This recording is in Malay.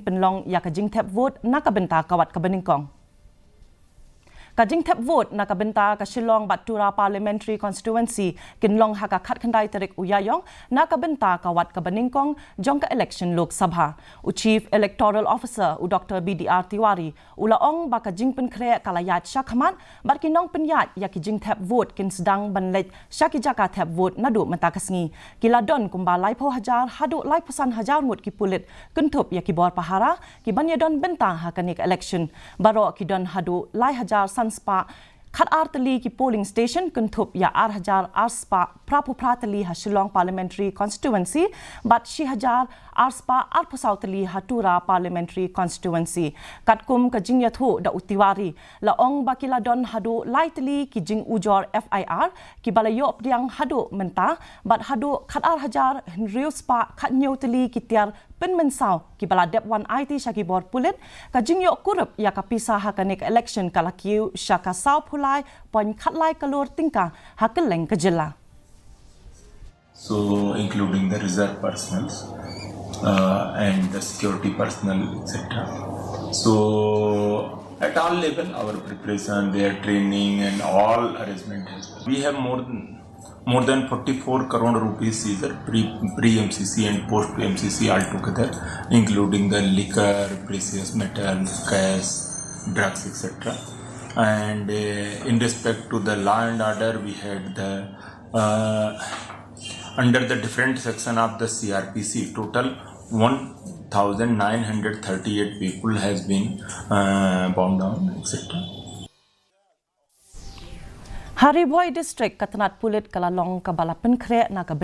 penlong ya ka Jingthep vote na ka benta kawat ka Beningkong. Ka Jingthep vote na ka benta ka Shillong Batura Parliamentary Constituency kinlong ha ka khat khandai Tarik Iaiong na ka benta kawat ka Beningkong jong ka election Lok Sabha. U Chief Electoral Officer u Dr. BDR Tiwari ulaong ba ka Jing Pynkhreh kalayat syakhamat bat kinong penyat ya ki Jingthep vote kin sedang banlet syaki jaka thep vote nadu mentakasngi kiladon kumba laipo Hajar Haduh laipusan Hajar Ngut ki Pulit kuntup ya ki bor pahara ki banyadon benta ha ka nik election baro ki don Haduh lai Hajar Spa khat artali ki polling station kuntup ya Hajar Spa prapu pratali ha Shillong Parliamentary Constituency but shi Hajar Spa arpusautali Hatura Parliamentary Constituency katkum ka Jingthep da utiwari la ong bakila don Haduh laitali ki jing ujor FIR ki balayo priang Haduh menta but Haduh khat Hajar Henry Spa khat nyotali ki tiar penmensau ki bala dep wan IT syaki bor Pulit ka jingyo kurup ya ka pisah ha kanik election kalakiu syaka sau pulai pon khatlai kalur tingka ha keleng kejela. So including the reserve personals and the security personnel, etc. So at all level our preparation, their training and all arrangement has. We have more than 44 crore rupees seizure pre-MCC and post-MCC altogether, including the liquor, precious metals, cash, drugs, etc. And in respect to the law and order, we had the under the different section of the CRPC, total 1,938 people has been bound down, etc. Hari Boy District katanat Pulit kalalong kabala Pynkhreh na